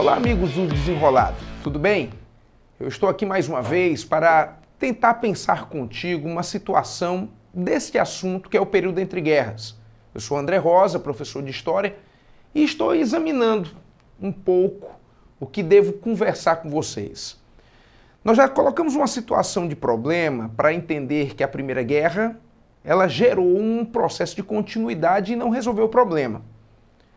Olá, amigos do Desenrolado, tudo bem? Eu estou aqui mais uma vez para tentar pensar contigo uma situação deste assunto que é o período entre guerras. Eu sou André Rosa, professor de História, e estou examinando um pouco o que devo conversar com vocês. Nós já colocamos uma situação de problema para entender que a Primeira Guerra ela gerou um processo de continuidade e não resolveu o problema.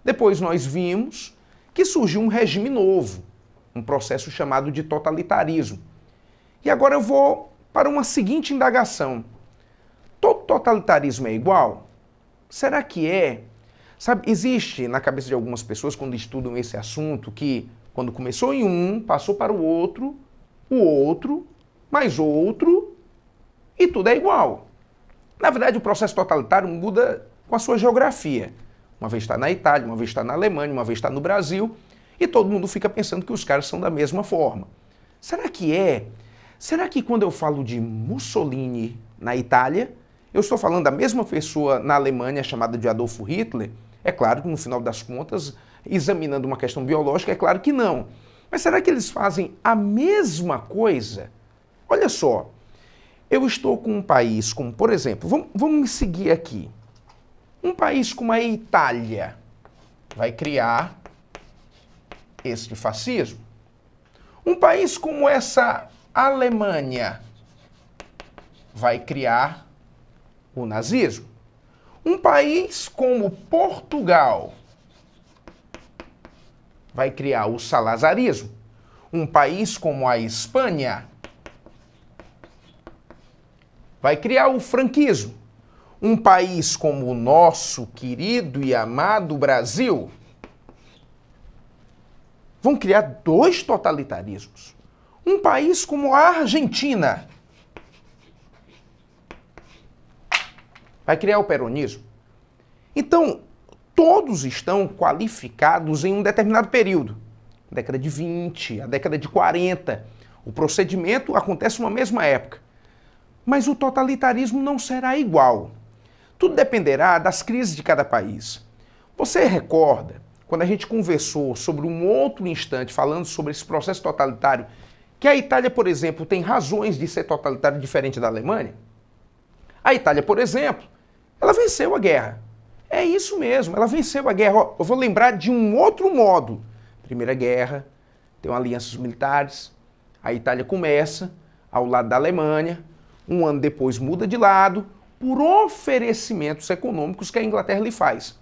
Depois nós vimos que surgiu um regime novo, um processo chamado de totalitarismo. E agora eu vou para uma seguinte indagação. Todo totalitarismo é igual? Será que é? Sabe, existe na cabeça de algumas pessoas, quando estudam esse assunto, que quando começou em um, passou para o outro, mais outro, e tudo é igual. Na verdade, o processo totalitário muda com a sua geografia. Uma vez está na Itália, uma vez está na Alemanha, uma vez está no Brasil, e todo mundo fica pensando que os caras são da mesma forma. Será que é? Será que quando eu falo de Mussolini na Itália, eu estou falando da mesma pessoa na Alemanha chamada de Adolfo Hitler? É claro que no final das contas, examinando uma questão biológica, é claro que não. Mas será que eles fazem a mesma coisa? Olha só, eu estou com um país como, por exemplo, vamos me seguir aqui. Um país como a Itália vai criar este fascismo. Um país como essa Alemanha vai criar o nazismo. Um país como Portugal vai criar o salazarismo. Um país como a Espanha vai criar o franquismo. Um país como o nosso querido e amado Brasil vão criar dois totalitarismos. Um país como a Argentina vai criar o peronismo. Então, todos estão qualificados em um determinado período. A década de 20, a década de 40. O procedimento acontece numa mesma época. Mas o totalitarismo não será igual. Tudo dependerá das crises de cada país. Você recorda, quando a gente conversou sobre um outro instante, falando sobre esse processo totalitário, que a Itália, por exemplo, tem razões de ser totalitária diferente da Alemanha? A Itália, por exemplo, ela venceu a guerra. É isso mesmo, ela venceu a guerra. Eu vou lembrar de um outro modo. Primeira Guerra, tem alianças militares, a Itália começa ao lado da Alemanha, um ano depois muda de lado, por oferecimentos econômicos que a Inglaterra lhe faz.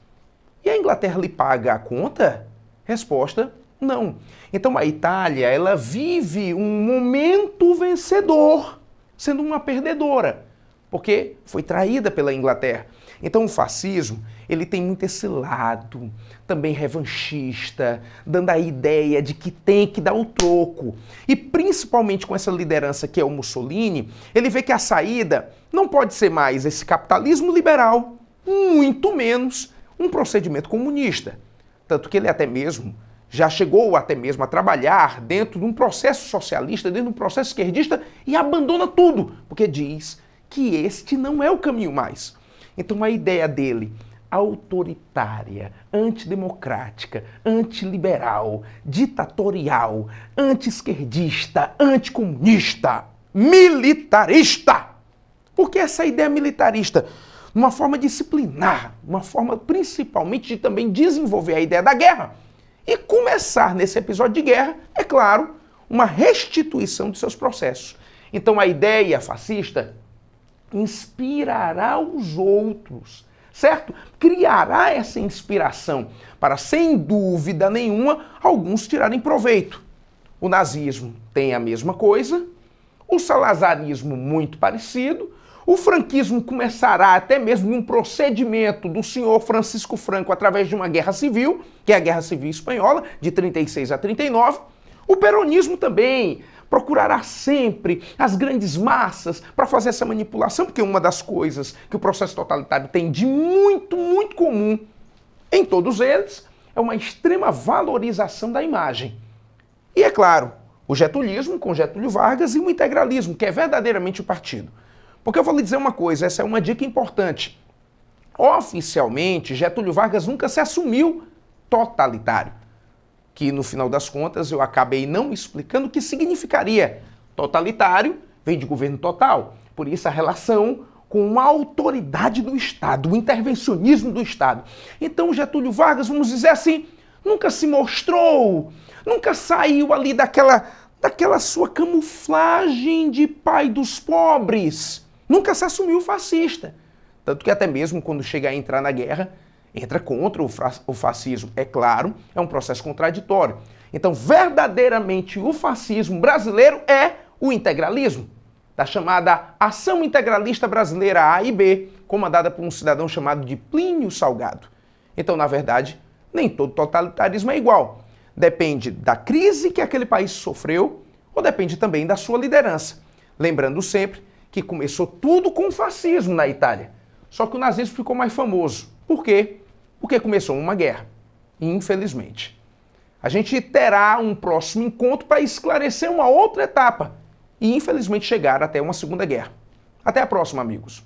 E a Inglaterra lhe paga a conta? Resposta, não. Então a Itália, ela vive um momento vencedor, sendo uma perdedora, porque foi traída pela Inglaterra. Então o fascismo, ele tem muito esse lado, também revanchista, dando a ideia de que tem que dar o troco. E principalmente com essa liderança que é o Mussolini, ele vê que a saída não pode ser mais esse capitalismo liberal, muito menos um procedimento comunista. Tanto que ele até mesmo já chegou até mesmo a trabalhar dentro de um processo socialista, dentro de um processo esquerdista e abandona tudo, porque diz que este não é o caminho mais. Então a ideia dele, autoritária, antidemocrática, antiliberal, ditatorial, anti-esquerdista, anticomunista, militarista. Porque essa ideia militarista, uma forma disciplinar, uma forma principalmente de também desenvolver a ideia da guerra e começar nesse episódio de guerra, é claro, uma restituição de seus processos. Então a ideia fascista inspirará os outros, certo? Criará essa inspiração para, sem dúvida nenhuma, alguns tirarem proveito. O nazismo tem a mesma coisa, o salazarismo muito parecido, o franquismo começará até mesmo em um procedimento do senhor Francisco Franco através de uma guerra civil, que é a Guerra Civil Espanhola, de 36 a 39. O peronismo também procurará sempre as grandes massas para fazer essa manipulação, porque uma das coisas que o processo totalitário tem de muito comum em todos eles é uma extrema valorização da imagem. E é claro, o getulismo com Getúlio Vargas e o integralismo, que é verdadeiramente o partido. Porque eu vou lhe dizer uma coisa, essa é uma dica importante. Oficialmente, Getúlio Vargas nunca se assumiu totalitário. que no final das contas eu acabei não explicando o que significaria. Totalitário vem de governo total, por isso a relação com a autoridade do Estado, o intervencionismo do Estado. Então Getúlio Vargas, vamos dizer assim, nunca se mostrou, nunca saiu ali daquela sua camuflagem de pai dos pobres, nunca se assumiu fascista. Tanto que até mesmo quando chega a entrar na guerra, entra contra o fascismo. É claro, é um processo contraditório. Então, verdadeiramente, o fascismo brasileiro é o integralismo, da chamada Ação Integralista Brasileira A e B, comandada por um cidadão chamado de Plínio Salgado. Então, na verdade, nem todo totalitarismo é igual. Depende da crise que aquele país sofreu ou depende também da sua liderança. Lembrando sempre que começou tudo com o fascismo na Itália. Só que o nazismo ficou mais famoso. Por quê? Porque começou uma guerra, infelizmente. A gente terá um próximo encontro para esclarecer uma outra etapa e, infelizmente, chegar até uma segunda guerra. Até a próxima, amigos.